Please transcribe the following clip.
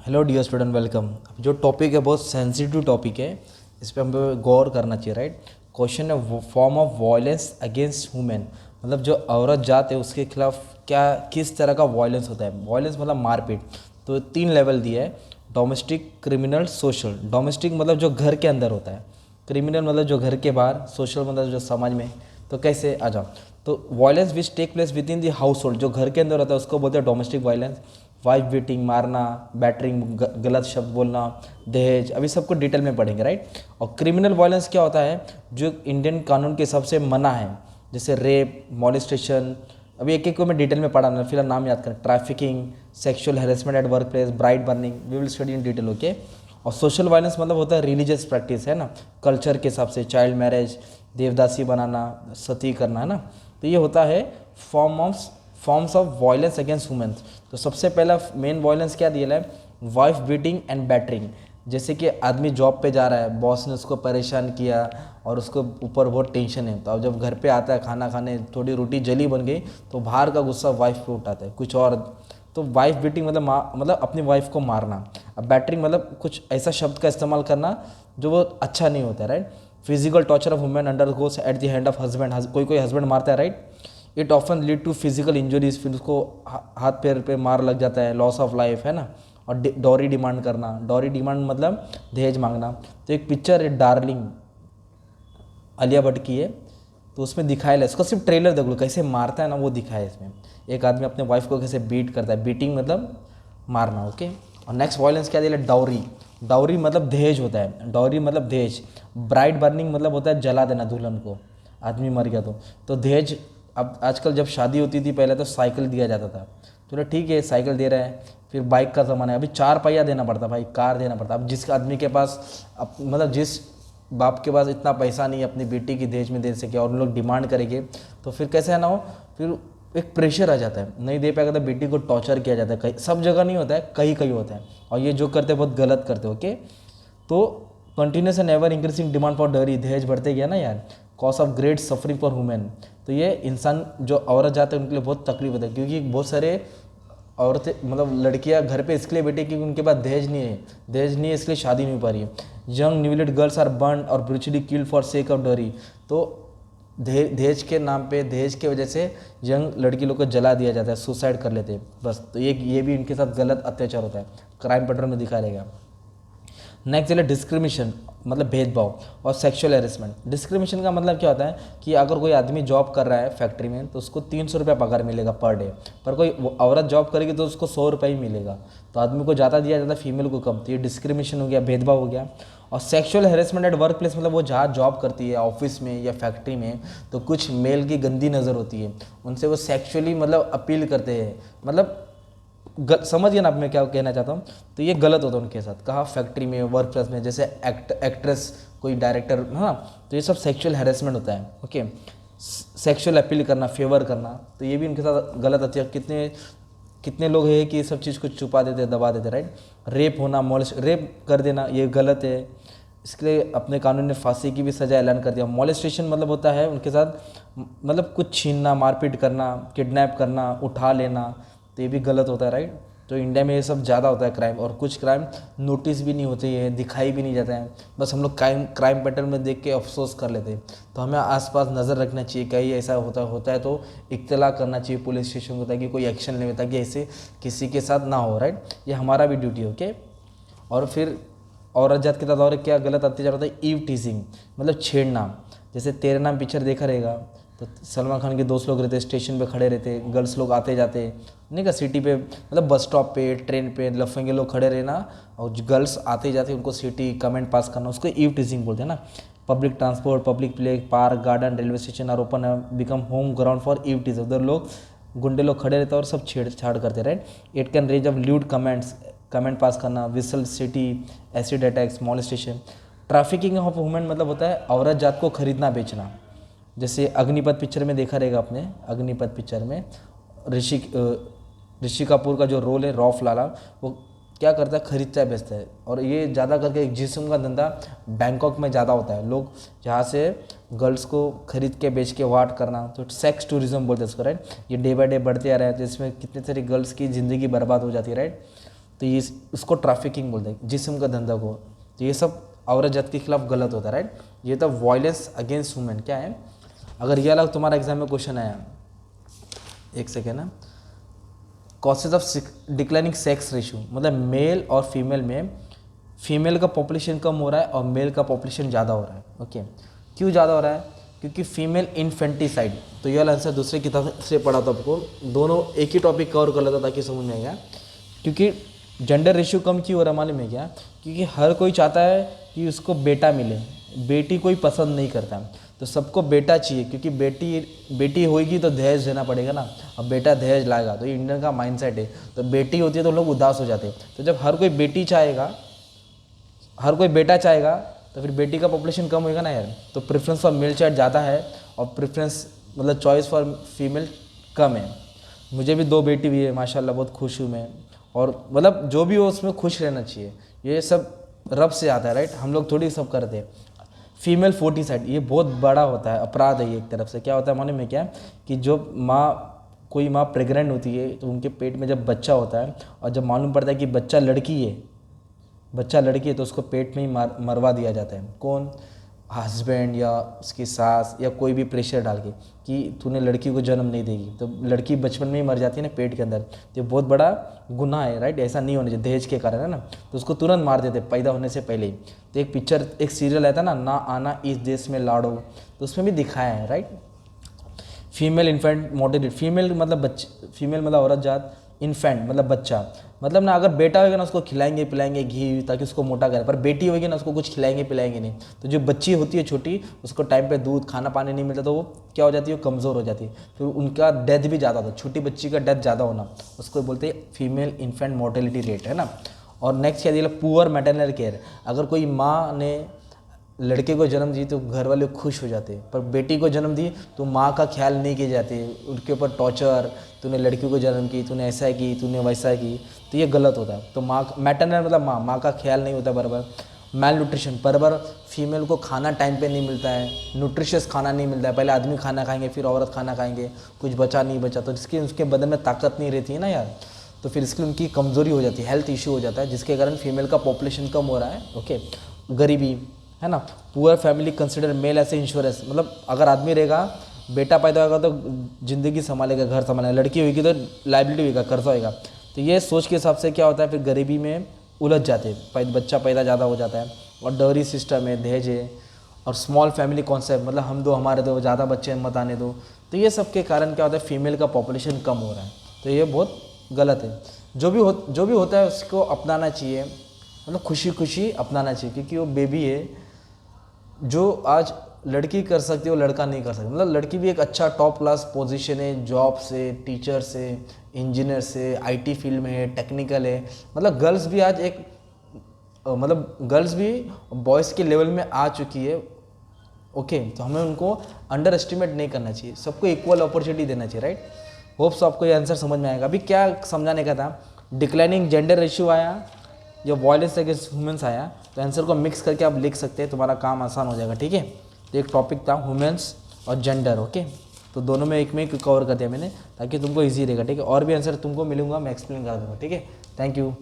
Hello dear student, welcome. जो topic है बहुत सेंसिटिव टॉपिक है, इस पर हमें गौर करना चाहिए, राइट। क्वेश्चन है form of violence against women, मतलब जो औरत जात है उसके खिलाफ क्या किस तरह का वायलेंस होता है। वायलेंस मतलब मारपीट। तो 3 लेवल दिया है, डोमेस्टिक, क्रिमिनल, सोशल। डोमेस्टिक मतलब जो घर के अंदर होता है, क्रिमिनल मतलब जो घर के बाहर, सोशल मतलब जो समाज में। तो कैसे आ जाओ, तो violence which take place within the house hold घर के अंदर होता है उसको बोलते हैं डोमेस्टिक वायलेंस। वाइफ बीटिंग, मारना, बैटरिंग, गलत शब्द बोलना, दहेज, अभी सबको डिटेल में पढ़ेंगे, राइट। और क्रिमिनल वायलेंस क्या होता है, जो इंडियन कानून के हिसाब से मना है, जैसे रेप, मॉलेस्टेशन, अभी एक एक को मैं डिटेल में पढ़ा, फिलहाल नाम याद करें। Trafficking, sexual harassment at work place, bride burning, we will study in detail, okay. और सोशल वायलेंस मतलब होता है रिलीजियस प्रैक्टिस, है ना, कल्चर के हिसाब से, चाइल्ड मैरिज, देवदासी बनाना, सती करना, है ना। तो ये होता है forms of violence against womens. तो सबसे पहला मेन वायलेंस क्या दिया है, वाइफ बीटिंग एंड बैटरिंग। जैसे कि आदमी जॉब पे जा रहा है, बॉस ने उसको परेशान किया और उसको ऊपर बहुत टेंशन है, तो अब जब घर पे आता है खाना खाने, थोड़ी रोटी जली बन गई तो बाहर का गुस्सा वाइफ पे उठाता है कुछ और। तो वाइफ बीटिंग मतलब अपनी वाइफ को मारना। अब बैटरिंग मतलब कुछ ऐसा शब्द का इस्तेमाल करना जो वो अच्छा नहीं होता है, right. Physical torture of women under goes at the hand of husband, कोई कोई हस्बैंड मारता है, right. It often lead to physical injuries, फिर उसको हाथ पैर पे मार लग जाता है, लॉस ऑफ लाइफ, है ना। और डॉरी डिमांड करना, डॉरी डिमांड मतलब दहेज मांगना। तो एक पिक्चर है डार्लिंग, आलिया भट्ट की है, तो उसमें दिखाया है, इसको सिर्फ ट्रेलर देख लो कैसे मारता है ना, वो दिखाया है इसमें। एक आदमी अपने वाइफ को कैसे बीट करता है, बीटिंग मतलब मारना, ओके। और नेक्स्ट वायलेंस क्या दिया, डाउरी। डाउरी मतलब दहेज होता है, डाउरी मतलब दहेज। ब्राइड बर्निंग मतलब होता है जला देना दुल्हन को, आदमी मर गया तो दहेज। अब आजकल जब शादी होती थी पहले तो साइकिल दिया जाता था, चलो ठीक है साइकिल दे रहा है, फिर बाइक का ज़माना है, अभी 4 पहिया देना पड़ता भाई, कार देना पड़ता। अब जिस आदमी के पास मतलब जिस बाप के पास इतना पैसा नहीं है अपनी बेटी की दहेज में दे सके और उन लोग डिमांड करेंगे, तो फिर कैसे है ना हो, फिर एक प्रेशर आ जाता है, नहीं दे पाएगा तो बेटी को टॉर्चर किया जाता है। कहीं सब जगह नहीं होता है, कहीं कहीं होता है, और ये जो करते हैं बहुत गलत करते हैं, ओके। तो continuous and ever increasing demand for डरी, दहेज बढ़ते गया ना यार, cause of great suffering for women. तो ये इंसान जो औरत जाते हैं उनके लिए बहुत तकलीफ होता है, क्योंकि बहुत सारे औरतें मतलब लड़कियां घर पे इसके लिए बैठी क्योंकि उनके पास दहेज नहीं है, इसलिए शादी नहीं हो पा रही है। यंग न्यूलिड गर्ल्स आर बर्न और ब्रूचली किल्ड फॉर सेक ऑफ डरी। तो दहेज के नाम पे, दहेज की वजह से यंग लड़की लोग को जला दिया जाता है, सुसाइड कर लेते हैं बस। तो ये भी इनके साथ गलत अत्याचार होता है, क्राइम पैटर्न में दिखा रहेगा। नेक्स्ट है डिस्क्रिमिनेशन, मतलब भेदभाव और सेक्सुअल हैरेसमेंट। डिस्क्रिमिनेशन का मतलब क्या होता है कि अगर कोई आदमी जॉब कर रहा है फैक्ट्री में तो उसको 300 रुपये पगार मिलेगा पर डे, पर कोई औरत जॉब करेगी तो उसको 100 रुपये ही मिलेगा। तो आदमी को ज़्यादा दिया जाता है, फीमेल को कम। तो ये डिस्क्रिमिनेशन हो गया, भेदभाव हो गया। और sexual harassment at work place, मतलब वो जहाँ जॉब करती है ऑफिस में या फैक्ट्री में, तो कुछ मेल की गंदी नज़र होती है, उनसे वो सेक्सुअली मतलब अपील करते हैं, मतलब समझ गए ना आप मैं क्या कहना चाहता हूँ। तो ये गलत होता है उनके साथ, कहाँ फैक्ट्री में, वर्क प्लेस में, जैसे एक्ट्रेस, कोई डायरेक्टर, हाँ। तो ये सब सेक्सुअल हैरेसमेंट होता है, ओके। सेक्सुअल अपील करना, फेवर करना, तो ये भी उनके साथ गलत होती है। कितने कितने लोग हैं कि ये सब चीज़ को छुपा देते, दबा देते, राइट। रेप होना, रेप कर देना, ये गलत है, इसके लिए अपने कानून ने फांसी की भी सज़ा ऐलान कर दिया। मॉलेस्टेशन मतलब होता है उनके साथ मतलब कुछ छीनना, मारपीट करना, किडनैप करना, उठा लेना, तो ये भी गलत होता है, राइट। तो इंडिया में ये सब ज़्यादा होता है क्राइम, और कुछ क्राइम नोटिस भी नहीं होते हैं, दिखाई भी नहीं जाता है, बस हम लोग क्राइम पैटर्न में देख के अफसोस कर लेते हैं। तो हमें आसपास नज़र रखना चाहिए, कहीं ऐसा होता है तो इत्तला करना चाहिए पुलिस स्टेशन को, ताकि कोई एक्शन ले, ताकि ऐसे किसी के साथ ना हो, राइट। ये हमारा भी ड्यूटी है, ओके। और फिर औरत जात के साथ और क्या गलत अत्याचार होता है, ईव टीजिंग, मतलब छेड़ना। जैसे तेरे नाम पिक्चर देखा रहेगा, तो सलमान खान के दोस्त लोग रहते, स्टेशन पे खड़े रहते, गर्ल्स लोग आते जाते, नहीं का सिटी पे, मतलब बस स्टॉप पे, ट्रेन पे लफंगे लोग खड़े रहना, और गर्ल्स आते जाते उनको सिटी कमेंट पास करना, उसको ईव टीजिंग बोलते हैं ना। Public transport, public play, park, garden, railway station are open become home ground for eve teasing. उधर लोग गुंडे लोग खड़े रहते और सब छेड़छाड़ करते, right. It can range of lewd comment pass करना, विसल सिटी, acid attacks, molestation. Trafficking of women मतलब होता है औरत जात को खरीदना बेचना। जैसे अग्निपथ पिक्चर में देखा रहेगा आपने, अग्निपथ पिक्चर में ऋषि कपूर का जो रोल है रौफ लाला, वो क्या करता है, खरीदता है, बेचता है। और ये ज़्यादा करके एक जिस्म का धंधा बैंकॉक में ज़्यादा होता है, लोग जहाँ से गर्ल्स को खरीद के बेच के वाट करना, तो सेक्स टूरिज्म बोलते हैं इसको, राइट। ये डे बाय डे बढ़ते आ रहे हैं, तो इसमें कितने सारी गर्ल्स की ज़िंदगी बर्बाद हो जाती है, राइट। तो ये उसको ट्रैफिकिंग बोलते हैं, जिस्म का धंधा को। तो ये सब औरत जात के खिलाफ गलत होता है, राइट। ये तो वायलेंस अगेंस्ट वुमेन क्या है। अगर ये अलग तुम्हारा एग्जाम में क्वेश्चन आया, एक सेकेंड ना, causes of declining sex ratio, मतलब मेल और फीमेल में फीमेल का पॉपुलेशन कम हो रहा है और मेल का पॉपुलेशन ज़्यादा हो रहा है। ओके, क्यों ज़्यादा हो रहा है? क्योंकि फीमेल इन्फेंटिसाइड। तो ये वाला आंसर दूसरे किताब से पढ़ा था आपको, दोनों एक ही टॉपिक कवर कर लेता ताकि समझ में आएगा। क्योंकि जेंडर रेशियो कम क्यों हो रहा है मालूम है क्या? क्योंकि हर कोई चाहता है कि उसको बेटा मिले, बेटी कोई पसंद नहीं करता, तो सबको बेटा चाहिए, क्योंकि बेटी होगी तो दहेज देना पड़ेगा ना, अब बेटा दहेज लाएगा, तो ये इंडियन का माइंडसेट है। तो बेटी होती है तो लोग उदास हो जाते हैं। तो जब हर कोई बेटी चाहेगा, हर कोई बेटा चाहेगा, तो फिर बेटी का पॉपुलेशन कम होएगा ना यार। तो प्रेफरेंस फॉर मेल चाइल्ड ज़्यादा है और प्रेफरेंस मतलब चॉइस फॉर फीमेल कम है। मुझे भी 2 बेटी भी है माशाल्लाह, बहुत खुश हूँ मैं। और मतलब जो भी हो उसमें खुश रहना चाहिए, ये सब रब से आता है, राइट। हम लोग थोड़ी सब करते हैं। फीमेल फोर्टिसाइड, ये बहुत बड़ा होता है, अपराध है ये एक तरफ से। क्या होता है मालूम है क्या? कि जो कोई माँ प्रेग्नेंट होती है तो उनके पेट में जब बच्चा होता है और जब मालूम पड़ता है कि बच्चा लड़की है तो उसको पेट में ही मरवा दिया जाता है। कौन? हस्बैंड या उसकी सास या कोई भी प्रेशर डाल के कि तूने लड़की को जन्म नहीं देगी, तो लड़की बचपन में ही मर जाती है ना पेट के अंदर। तो ये बहुत बड़ा गुनाह है, राइट। ऐसा नहीं होना चाहिए, दहेज के कारण है ना। तो उसको तुरंत मार देते पैदा होने से पहले ही। तो एक सीरियल आया था ना आना इस देश में लाड़ो, तो उसमें भी दिखाया है, right. Female infant mortality, female मतलब औरत जात, इन्फेंट मतलब बच्चा, मतलब ना अगर बेटा होगा ना उसको खिलाएंगे पिलाएंगे घी ताकि उसको मोटा करें, पर बेटी होगी ना उसको कुछ खिलाएंगे पिलाएंगे नहीं। तो जो बच्ची होती है छोटी, उसको टाइम पे दूध खाना पानी नहीं मिलता तो वो क्या हो जाती है, कमज़ोर हो जाती है, फिर उनका डेथ भी ज़्यादा होता है। छोटी बच्ची का डेथ ज़्यादा होना, उसको बोलते हैं फीमेल इन्फेंट मोर्टेलिटी रेट, है ना। और नेक्स्ट क्या दिया, पुअर मैटरनल केयर। अगर कोई माँ ने लड़के को जन्म दी तो घर वाले खुश हो जाते, पर बेटी को जन्म दी तो माँ का ख्याल नहीं किए जाते, उनके ऊपर टॉर्चर, तूने लड़की को जन्म की, तूने ऐसा की, तूने वैसा की, तो ये गलत होता है। तो माँ मैटरनल मतलब माँ का ख्याल नहीं होता बराबर। मैल न्यूट्रिशन, बराबर फीमेल को खाना टाइम पे नहीं मिलता है, न्यूट्रिशियस खाना नहीं मिलता है। पहले आदमी खाना खाएंगे फिर औरत खाना खाएंगे, कुछ बचा नहीं बचा तो इसके उसके बदन में ताकत नहीं रहती है ना यार, तो फिर इसके लिए उनकी कमज़ोरी हो जाती है, हेल्थ इशू हो जाता है, जिसके कारण फीमेल का पॉपुलेशन कम हो रहा है। ओके, गरीबी है ना। Poor family consider male as a insurance, मतलब अगर आदमी रहेगा, बेटा पैदा होगा तो ज़िंदगी संभालेगा, घर संभालेगा, लड़की होगी तो लाइबिलिटी होगा, कर्जा होगा। तो ये सोच के हिसाब से क्या होता है, फिर गरीबी में उलझ जाते हैं, बच्चा पैदा ज़्यादा हो जाता है। और डवरी सिस्टम है, दहेज है, और स्मॉल फैमिली कॉन्सेप्ट, मतलब हम दो हमारे दो, ज़्यादा बच्चे मत आने दो। तो ये सब के कारण क्या होता है, फीमेल का पॉपुलेशन कम हो रहा है। तो ये बहुत गलत है। जो भी होता है उसको अपनाना चाहिए, मतलब खुशी खुशी अपनाना चाहिए, क्योंकि वो बेबी है। जो आज लड़की कर सकती है वो लड़का नहीं कर सकता। मतलब लड़की भी एक अच्छा टॉप क्लास पोजीशन है, जॉब से, टीचर से, इंजीनियर से, आईटी फील्ड में है, टेक्निकल है। मतलब गर्ल्स भी आज गर्ल्स भी बॉयज़ के लेवल में आ चुकी है। ओके, तो हमें उनको अंडर एस्टिमेट नहीं करना चाहिए, सबको इक्वल अपॉर्चुनिटी देना चाहिए, राइट। होप्स आपको ये आंसर समझ में आएगा। अभी क्या समझाने का था, डिक्लाइनिंग जेंडर रेशियो आया या वायलेंस अगेंस्ट वुमेन्स आया, तो आंसर को मिक्स करके आप लिख सकते हैं, तुम्हारा काम आसान हो जाएगा, ठीक है। तो एक टॉपिक था वुमेन्स और जेंडर, ओके, तो दोनों में एक कवर कर दिया मैंने ताकि तुमको ईजी रहेगा, ठीक है। और भी आंसर तुमको मिलूंगा, मैं एक्सप्लेन कर दूँगा, ठीक है। Thank you.